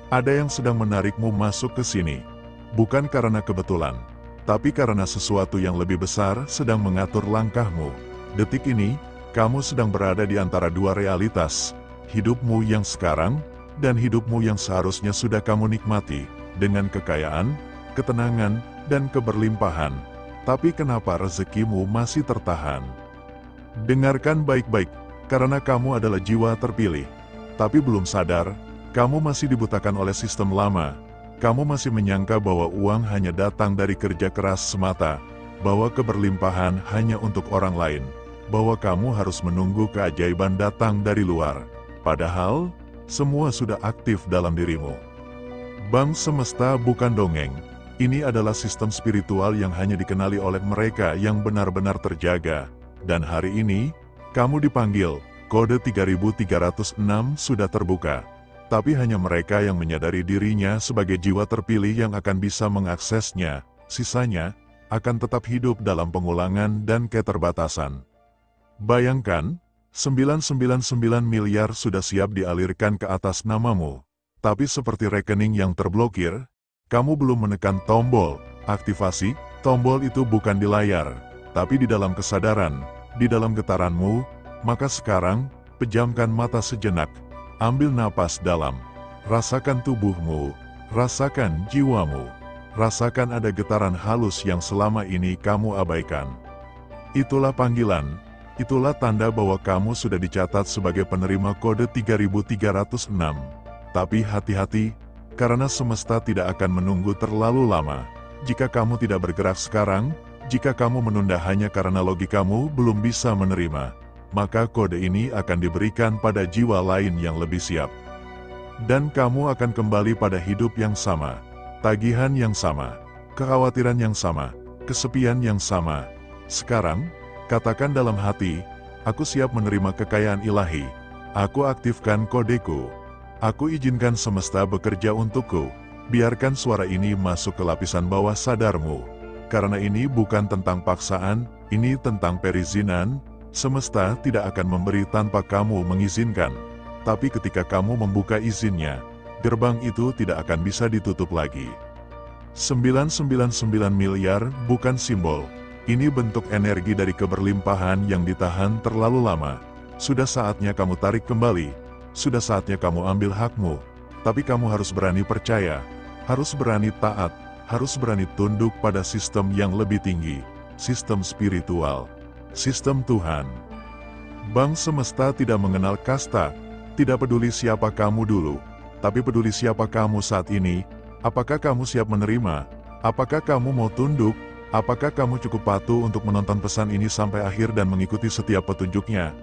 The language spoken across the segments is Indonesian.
Ada yang sedang menarikmu masuk ke sini. Bukan karena kebetulan, tapi karena sesuatu yang lebih besar sedang mengatur langkahmu. Detik ini, kamu sedang berada di antara dua realitas, hidupmu yang sekarang, dan hidupmu yang seharusnya sudah kamu nikmati, dengan kekayaan, ketenangan, dan keberlimpahan. Tapi kenapa rezekimu masih tertahan? Dengarkan baik-baik, karena kamu adalah jiwa terpilih. Tapi belum sadar, kamu masih dibutakan oleh sistem lama. Kamu masih menyangka bahwa uang hanya datang dari kerja keras semata, bahwa keberlimpahan hanya untuk orang lain, bahwa kamu harus menunggu keajaiban datang dari luar. Padahal, semua sudah aktif dalam dirimu. Bank semesta bukan dongeng. Ini adalah sistem spiritual yang hanya dikenali oleh mereka yang benar-benar terjaga. Dan hari ini, kamu dipanggil, kode 3306 sudah terbuka. Tapi hanya mereka yang menyadari dirinya sebagai jiwa terpilih yang akan bisa mengaksesnya, sisanya akan tetap hidup dalam pengulangan dan keterbatasan. Bayangkan, 999 miliar sudah siap dialirkan ke atas namamu. Tapi seperti rekening yang terblokir, kamu belum menekan tombol aktivasi. Tombol itu bukan di layar, tapi di dalam kesadaran, di dalam getaranmu. Maka sekarang, pejamkan mata sejenak. Ambil napas dalam, rasakan tubuhmu, rasakan jiwamu, rasakan ada getaran halus yang selama ini kamu abaikan. Itulah panggilan, itulah tanda bahwa kamu sudah dicatat sebagai penerima kode 3306. Tapi hati-hati, karena semesta tidak akan menunggu terlalu lama. Jika kamu tidak bergerak sekarang, jika kamu menunda hanya karena logikamu belum bisa menerima, maka kode ini akan diberikan pada jiwa lain yang lebih siap. Dan kamu akan kembali pada hidup yang sama, tagihan yang sama, kekhawatiran yang sama, kesepian yang sama. Sekarang, katakan dalam hati, aku siap menerima kekayaan ilahi. Aku aktifkan kodeku. Aku izinkan semesta bekerja untukku. Biarkan suara ini masuk ke lapisan bawah sadarmu. Karena ini bukan tentang paksaan, ini tentang perizinan. Semesta tidak akan memberi tanpa kamu mengizinkan. Tapi ketika kamu membuka izinnya, gerbang itu tidak akan bisa ditutup lagi. 999 miliar bukan simbol. Ini bentuk energi dari keberlimpahan yang ditahan terlalu lama. Sudah saatnya kamu tarik kembali. Sudah saatnya kamu ambil hakmu. Tapi kamu harus berani percaya. Harus berani taat. Harus berani tunduk pada sistem yang lebih tinggi. Sistem spiritual. Sistem Tuhan. Bank semesta tidak mengenal kasta, tidak peduli siapa kamu dulu, tapi peduli siapa kamu saat ini. Apakah kamu siap menerima? Apakah kamu mau tunduk? Apakah kamu cukup patuh untuk menonton pesan ini sampai akhir dan mengikuti setiap petunjuknya?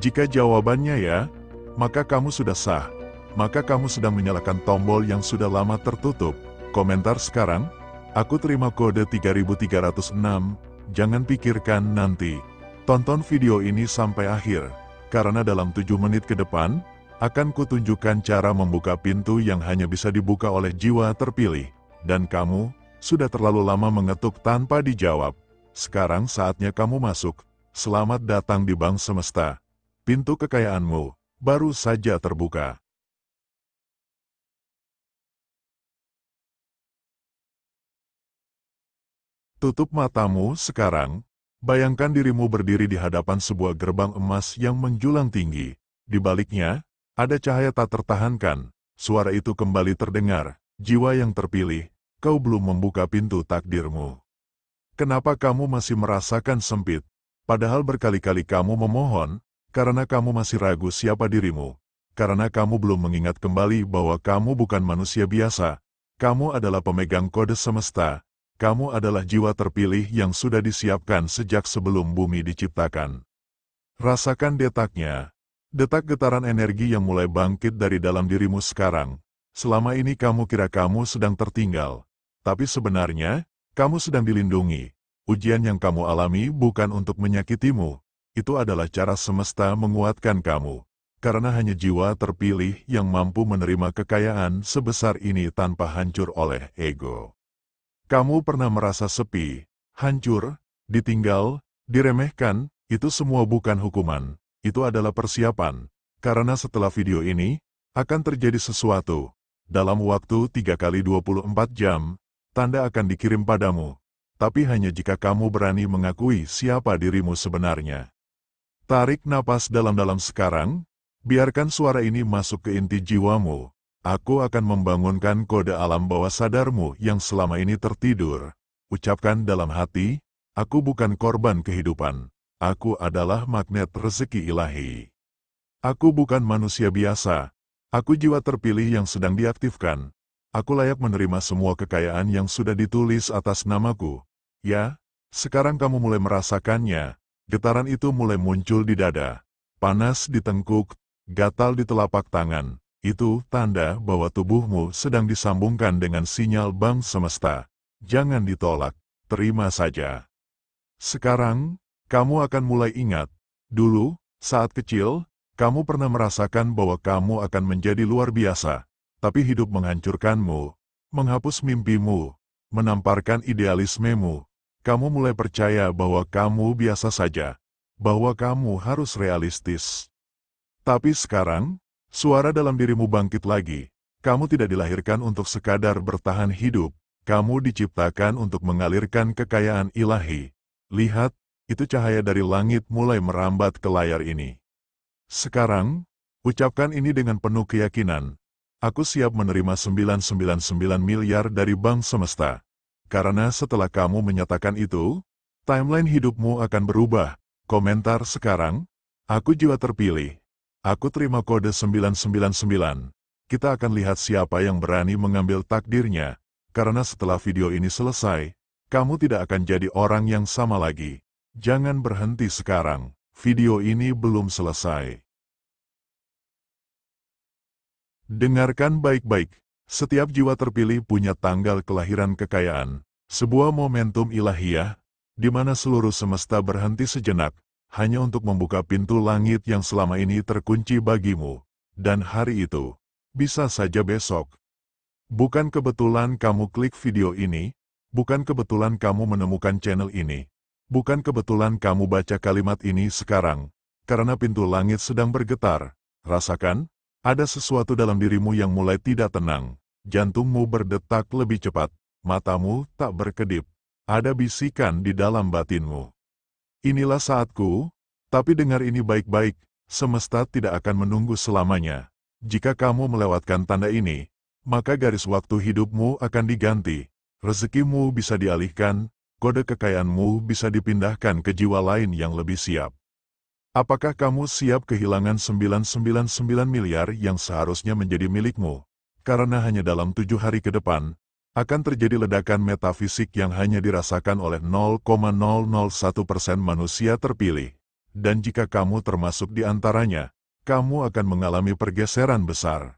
Jika jawabannya ya, maka kamu sudah sah. Maka kamu sedang menyalakan tombol yang sudah lama tertutup. Komentar sekarang, aku terima kode 3306. Jangan pikirkan nanti. Tonton video ini sampai akhir, karena dalam 7 menit ke depan, akan kutunjukkan cara membuka pintu yang hanya bisa dibuka oleh jiwa terpilih. Dan kamu, sudah terlalu lama mengetuk tanpa dijawab. Sekarang saatnya kamu masuk. Selamat datang di Bank Semesta. Pintu kekayaanmu, baru saja terbuka. Tutup matamu sekarang, bayangkan dirimu berdiri di hadapan sebuah gerbang emas yang menjulang tinggi. Di baliknya, ada cahaya tak tertahankan. Suara itu kembali terdengar, jiwa yang terpilih, kau belum membuka pintu takdirmu. Kenapa kamu masih merasakan sempit? Padahal berkali-kali kamu memohon, karena kamu masih ragu siapa dirimu. Karena kamu belum mengingat kembali bahwa kamu bukan manusia biasa. Kamu adalah pemegang kode semesta. Kamu adalah jiwa terpilih yang sudah disiapkan sejak sebelum bumi diciptakan. Rasakan detaknya. Detak getaran energi yang mulai bangkit dari dalam dirimu sekarang. Selama ini kamu kira kamu sedang tertinggal. Tapi sebenarnya, kamu sedang dilindungi. Ujian yang kamu alami bukan untuk menyakitimu. Itu adalah cara semesta menguatkan kamu. Karena hanya jiwa terpilih yang mampu menerima kekayaan sebesar ini tanpa hancur oleh ego. Kamu pernah merasa sepi, hancur, ditinggal, diremehkan, itu semua bukan hukuman, itu adalah persiapan. Karena setelah video ini, akan terjadi sesuatu. dalam waktu 3 kali 24 jam, tanda akan dikirim padamu. Tapi hanya jika kamu berani mengakui siapa dirimu sebenarnya. Tarik napas dalam-dalam sekarang, biarkan suara ini masuk ke inti jiwamu. Aku akan membangunkan kode alam bawah sadarmu yang selama ini tertidur. Ucapkan dalam hati, aku bukan korban kehidupan. Aku adalah magnet rezeki ilahi. Aku bukan manusia biasa. Aku jiwa terpilih yang sedang diaktifkan. Aku layak menerima semua kekayaan yang sudah ditulis atas namaku. Ya, sekarang kamu mulai merasakannya. Getaran itu mulai muncul di dada, panas di tengkuk, gatal di telapak tangan. Itu tanda bahwa tubuhmu sedang disambungkan dengan sinyal bank semesta. Jangan ditolak, terima saja. Sekarang, kamu akan mulai ingat. Dulu, saat kecil, kamu pernah merasakan bahwa kamu akan menjadi luar biasa. Tapi hidup menghancurkanmu, menghapus mimpimu, menamparkan idealismemu. Kamu mulai percaya bahwa kamu biasa saja, bahwa kamu harus realistis. Tapi sekarang, suara dalam dirimu bangkit lagi. Kamu tidak dilahirkan untuk sekadar bertahan hidup, kamu diciptakan untuk mengalirkan kekayaan ilahi. Lihat, itu cahaya dari langit mulai merambat ke layar ini. Sekarang, ucapkan ini dengan penuh keyakinan. Aku siap menerima 999 miliar dari bank semesta. Karena setelah kamu menyatakan itu, timeline hidupmu akan berubah. Komentar sekarang, aku jiwa terpilih. Aku terima kode 999. Kita akan lihat siapa yang berani mengambil takdirnya. Karena setelah video ini selesai, kamu tidak akan jadi orang yang sama lagi. Jangan berhenti sekarang, video ini belum selesai. Dengarkan baik-baik. Setiap jiwa terpilih punya tanggal kelahiran kekayaan, sebuah momentum ilahiyah, di mana seluruh semesta berhenti sejenak, hanya untuk membuka pintu langit yang selama ini terkunci bagimu. Dan hari itu, bisa saja besok. Bukan kebetulan kamu klik video ini, bukan kebetulan kamu menemukan channel ini, bukan kebetulan kamu baca kalimat ini sekarang, karena pintu langit sedang bergetar. Rasakan, ada sesuatu dalam dirimu yang mulai tidak tenang, jantungmu berdetak lebih cepat, matamu tak berkedip, ada bisikan di dalam batinmu. Inilah saatku, tapi dengar ini baik-baik, semesta tidak akan menunggu selamanya. Jika kamu melewatkan tanda ini, maka garis waktu hidupmu akan diganti, rezekimu bisa dialihkan, kode kekayaanmu bisa dipindahkan ke jiwa lain yang lebih siap. Apakah kamu siap kehilangan 999 miliar yang seharusnya menjadi milikmu? Karena hanya dalam 7 hari ke depan, akan terjadi ledakan metafisik yang hanya dirasakan oleh 0,001% manusia terpilih. Dan jika kamu termasuk di antaranya, kamu akan mengalami pergeseran besar.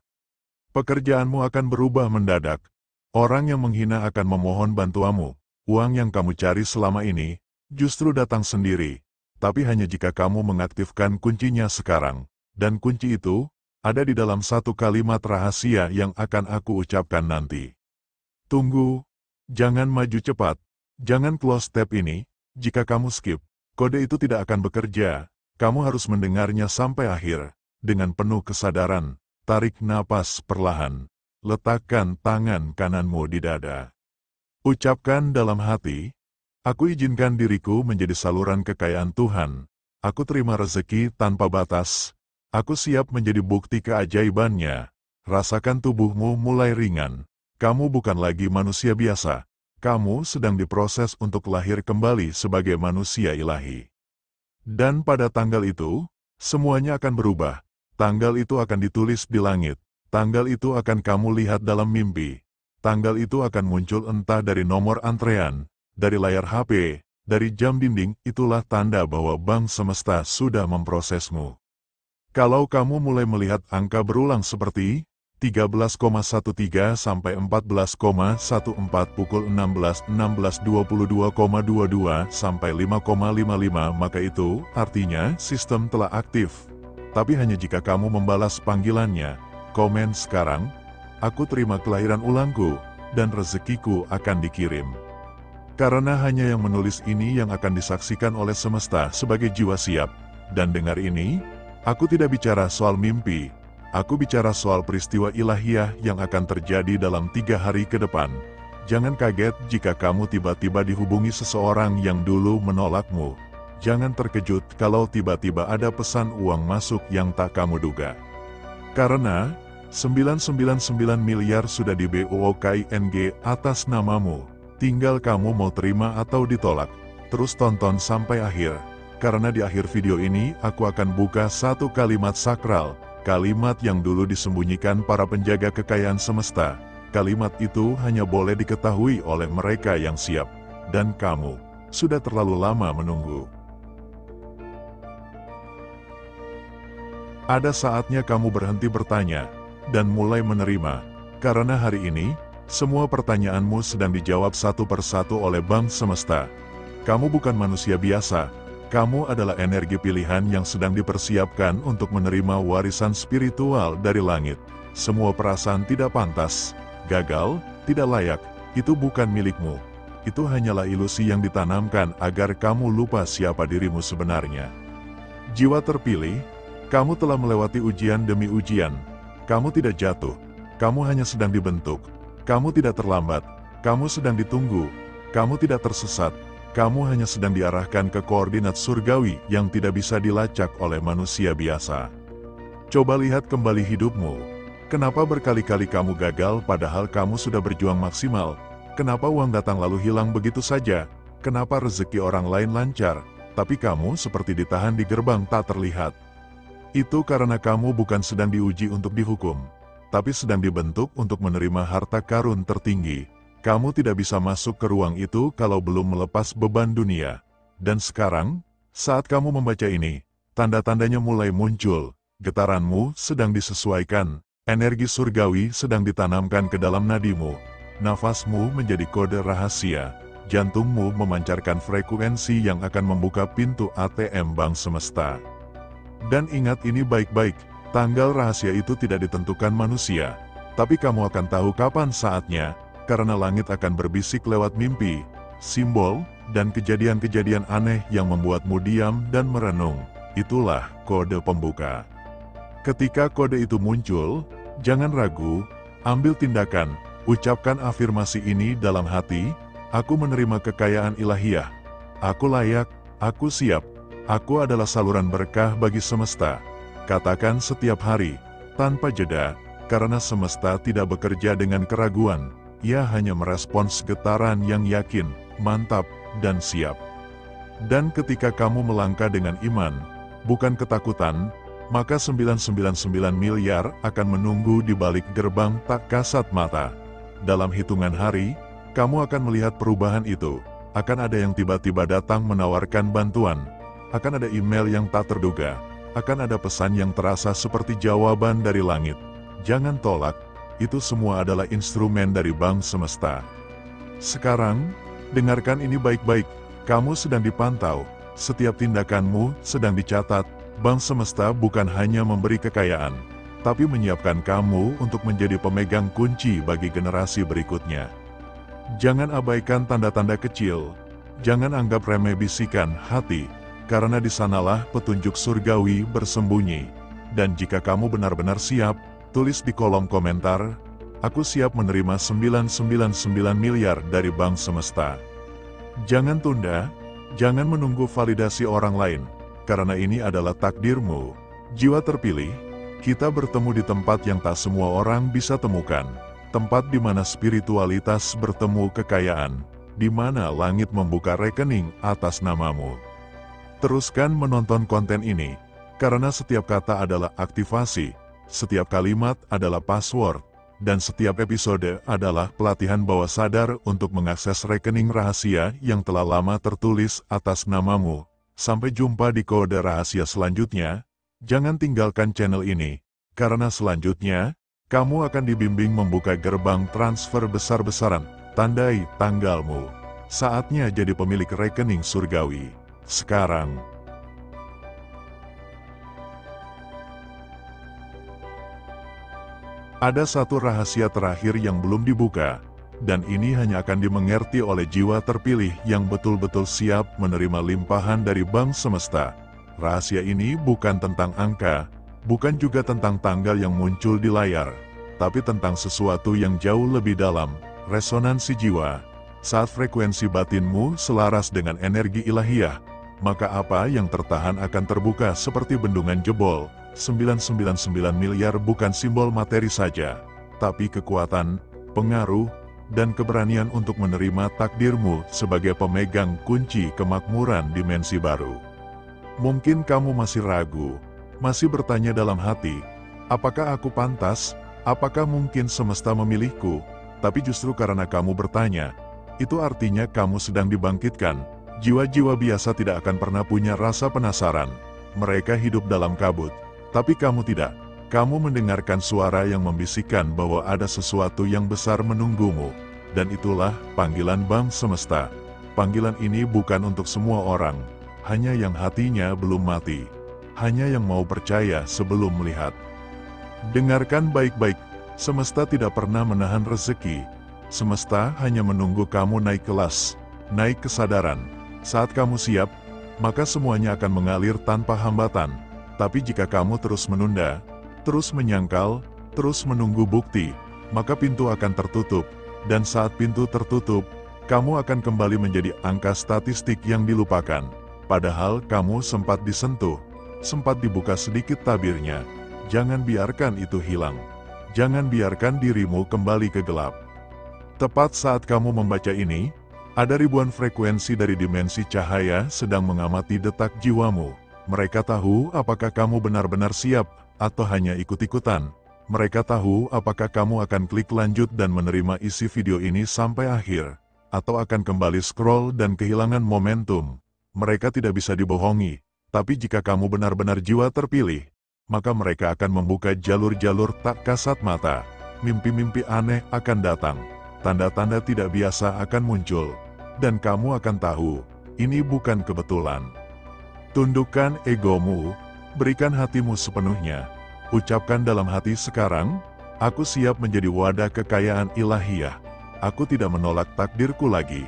Pekerjaanmu akan berubah mendadak. Orang yang menghina akan memohon bantuanmu. Uang yang kamu cari selama ini, justru datang sendiri. Tapi hanya jika kamu mengaktifkan kuncinya sekarang. Dan kunci itu, ada di dalam satu kalimat rahasia yang akan aku ucapkan nanti. Tunggu, jangan maju cepat, jangan close tab ini, jika kamu skip, kode itu tidak akan bekerja, kamu harus mendengarnya sampai akhir. Dengan penuh kesadaran, tarik napas perlahan, letakkan tangan kananmu di dada. Ucapkan dalam hati, aku izinkan diriku menjadi saluran kekayaan Tuhan. Aku terima rezeki tanpa batas. Aku siap menjadi bukti keajaibannya. Rasakan tubuhmu mulai ringan. Kamu bukan lagi manusia biasa. Kamu sedang diproses untuk lahir kembali sebagai manusia ilahi. Dan pada tanggal itu, semuanya akan berubah. Tanggal itu akan ditulis di langit. Tanggal itu akan kamu lihat dalam mimpi. Tanggal itu akan muncul entah dari nomor antrean, dari layar HP, dari jam dinding. Itulah tanda bahwa bank semesta sudah memprosesmu. Kalau kamu mulai melihat angka berulang seperti 13,13 sampai 14,14 pukul 16, 22,22 sampai 5,55, maka itu artinya sistem telah aktif. Tapi hanya jika kamu membalas panggilannya. Komen sekarang, aku terima kelahiran ulangku, dan rezekiku akan dikirim. Karena hanya yang menulis ini yang akan disaksikan oleh semesta sebagai jiwa siap. Dan dengar ini, aku tidak bicara soal mimpi, Aku bicara soal peristiwa ilahiyah yang akan terjadi dalam 3 hari ke depan. Jangan kaget jika kamu tiba-tiba dihubungi seseorang yang dulu menolakmu. Jangan terkejut kalau tiba-tiba ada pesan uang masuk yang tak kamu duga. Karena 999 miliar sudah di BUOKING atas namamu. Tinggal kamu mau terima atau ditolak. Terus tonton sampai akhir. Karena di akhir video ini aku akan buka satu kalimat sakral. Kalimat yang dulu disembunyikan para penjaga kekayaan semesta. Kalimat itu hanya boleh diketahui oleh mereka yang siap. Dan kamu sudah terlalu lama menunggu. Ada saatnya kamu berhenti bertanya dan mulai menerima. Karena hari ini, semua pertanyaanmu sedang dijawab satu persatu oleh Bang Semesta. Kamu bukan manusia biasa. Kamu adalah energi pilihan yang sedang dipersiapkan untuk menerima warisan spiritual dari langit. Semua perasaan tidak pantas, gagal, tidak layak, itu bukan milikmu. Itu hanyalah ilusi yang ditanamkan agar kamu lupa siapa dirimu sebenarnya. Jiwa terpilih, kamu telah melewati ujian demi ujian. Kamu tidak jatuh, kamu hanya sedang dibentuk. Kamu tidak terlambat, kamu sedang ditunggu. Kamu tidak tersesat. Kamu hanya sedang diarahkan ke koordinat surgawi yang tidak bisa dilacak oleh manusia biasa. Coba lihat kembali hidupmu. Kenapa berkali-kali kamu gagal padahal kamu sudah berjuang maksimal? Kenapa uang datang lalu hilang begitu saja? Kenapa rezeki orang lain lancar, tapi kamu seperti ditahan di gerbang tak terlihat? Itu karena kamu bukan sedang diuji untuk dihukum, tapi sedang dibentuk untuk menerima harta karun tertinggi. Kamu tidak bisa masuk ke ruang itu kalau belum melepas beban dunia. Dan sekarang, saat kamu membaca ini, tanda-tandanya mulai muncul. Getaranmu sedang disesuaikan, energi surgawi sedang ditanamkan ke dalam nadimu. Nafasmu menjadi kode rahasia, jantungmu memancarkan frekuensi yang akan membuka pintu ATM Bank Semesta. Dan ingat ini baik-baik, tanggal rahasia itu tidak ditentukan manusia, tapi kamu akan tahu kapan saatnya. Karena langit akan berbisik lewat mimpi, simbol, dan kejadian-kejadian aneh yang membuatmu diam dan merenung. Itulah kode pembuka. Ketika kode itu muncul, jangan ragu, ambil tindakan, ucapkan afirmasi ini dalam hati, aku menerima kekayaan ilahiyah. Aku layak, aku siap, aku adalah saluran berkah bagi semesta. Katakan setiap hari, tanpa jeda, karena semesta tidak bekerja dengan keraguan. Ia hanya merespons getaran yang yakin, mantap, dan siap. Dan ketika kamu melangkah dengan iman, bukan ketakutan, maka 999 miliar akan menunggu di balik gerbang tak kasat mata. Dalam hitungan hari, kamu akan melihat perubahan itu. Akan ada yang tiba-tiba datang menawarkan bantuan. Akan ada email yang tak terduga. Akan ada pesan yang terasa seperti jawaban dari langit. Jangan tolak. Itu semua adalah instrumen dari Bank Semesta. Sekarang, dengarkan ini baik-baik. Kamu sedang dipantau. Setiap tindakanmu sedang dicatat. Bank Semesta bukan hanya memberi kekayaan, tapi menyiapkan kamu untuk menjadi pemegang kunci bagi generasi berikutnya. Jangan abaikan tanda-tanda kecil. Jangan anggap remeh bisikan hati, karena di sanalah petunjuk surgawi bersembunyi. Dan jika kamu benar-benar siap, tulis di kolom komentar, aku siap menerima 999 miliar dari Bank Semesta. Jangan tunda, jangan menunggu validasi orang lain, karena ini adalah takdirmu. Jiwa terpilih, kita bertemu di tempat yang tak semua orang bisa temukan. Tempat di mana spiritualitas bertemu kekayaan, di mana langit membuka rekening atas namamu. Teruskan menonton konten ini, karena setiap kata adalah aktivasi. Setiap kalimat adalah password, dan setiap episode adalah pelatihan bawah sadar untuk mengakses rekening rahasia yang telah lama tertulis atas namamu. Sampai jumpa di kode rahasia selanjutnya. Jangan tinggalkan channel ini, karena selanjutnya, kamu akan dibimbing membuka gerbang transfer besar-besaran. Tandai tanggalmu. Saatnya jadi pemilik rekening surgawi. Sekarang. Ada satu rahasia terakhir yang belum dibuka, dan ini hanya akan dimengerti oleh jiwa terpilih yang betul-betul siap menerima limpahan dari Bank Semesta. Rahasia ini bukan tentang angka, Bukan juga tentang tanggal yang muncul di layar, tapi tentang sesuatu yang jauh lebih dalam, resonansi jiwa. Saat frekuensi batinmu selaras dengan energi ilahiyah, maka apa yang tertahan akan terbuka seperti bendungan jebol. 999 miliar bukan simbol materi saja, tapi kekuatan, pengaruh, dan keberanian untuk menerima takdirmu sebagai pemegang kunci kemakmuran dimensi baru. Mungkin kamu masih ragu, masih bertanya dalam hati, apakah aku pantas? Apakah mungkin semesta memilihku? Tapi justru karena kamu bertanya, itu artinya kamu sedang dibangkitkan. Jiwa-jiwa biasa tidak akan pernah punya rasa penasaran. Mereka hidup dalam kabut, tapi kamu tidak. Kamu mendengarkan suara yang membisikkan bahwa ada sesuatu yang besar menunggumu. Dan itulah panggilan Bang Semesta. Panggilan ini bukan untuk semua orang, hanya yang hatinya belum mati. Hanya yang mau percaya sebelum melihat. Dengarkan baik-baik, semesta tidak pernah menahan rezeki. Semesta hanya menunggu kamu naik kelas, naik kesadaran. Saat kamu siap, maka semuanya akan mengalir tanpa hambatan. Tapi jika kamu terus menunda, terus menyangkal, terus menunggu bukti, maka pintu akan tertutup. Dan saat pintu tertutup, kamu akan kembali menjadi angka statistik yang dilupakan. Padahal kamu sempat disentuh, sempat dibuka sedikit tabirnya. Jangan biarkan itu hilang. Jangan biarkan dirimu kembali ke gelap. Tepat saat kamu membaca ini, ada ribuan frekuensi dari dimensi cahaya sedang mengamati detak jiwamu. Mereka tahu apakah kamu benar-benar siap, atau hanya ikut-ikutan. Mereka tahu apakah kamu akan klik lanjut dan menerima isi video ini sampai akhir, atau akan kembali scroll dan kehilangan momentum. Mereka tidak bisa dibohongi, tapi jika kamu benar-benar jiwa terpilih, maka mereka akan membuka jalur-jalur tak kasat mata. Mimpi-mimpi aneh akan datang, tanda-tanda tidak biasa akan muncul, dan kamu akan tahu, ini bukan kebetulan. Tundukkan egomu, berikan hatimu sepenuhnya. Ucapkan dalam hati sekarang, aku siap menjadi wadah kekayaan ilahiyah. Aku tidak menolak takdirku lagi.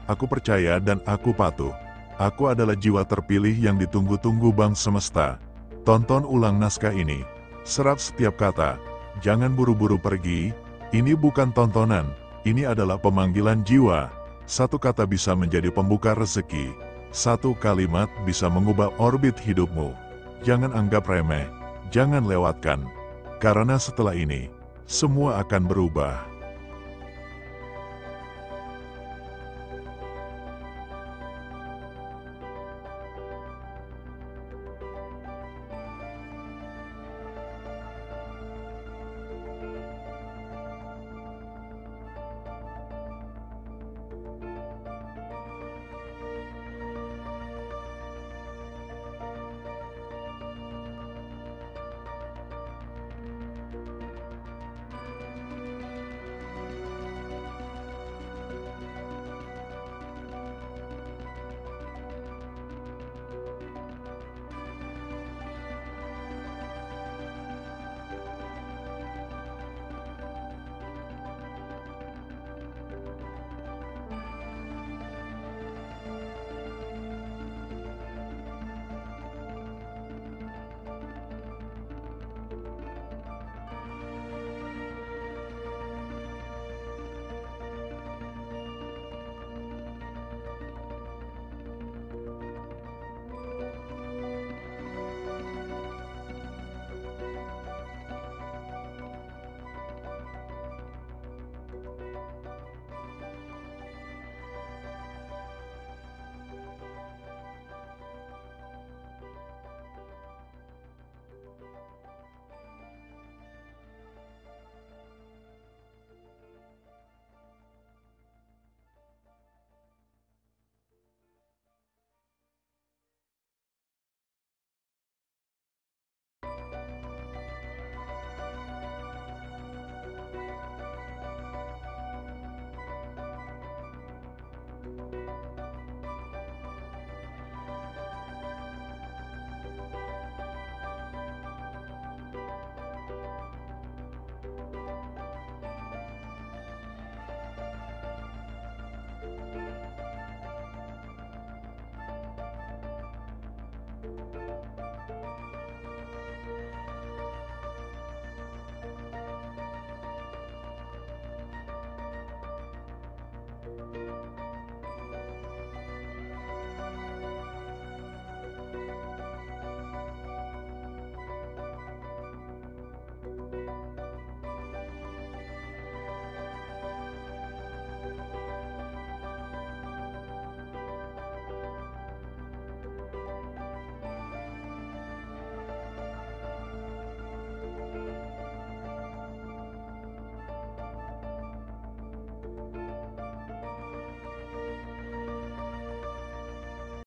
Aku percaya dan aku patuh. Aku adalah jiwa terpilih yang ditunggu-tunggu Bang Semesta. Tonton ulang naskah ini. Serap setiap kata. Jangan buru-buru pergi. Ini bukan tontonan. Ini adalah pemanggilan jiwa. Satu kata bisa menjadi pembuka rezeki. Satu kalimat bisa mengubah orbit hidupmu. Jangan anggap remeh. Jangan lewatkan. Karena setelah ini, semua akan berubah.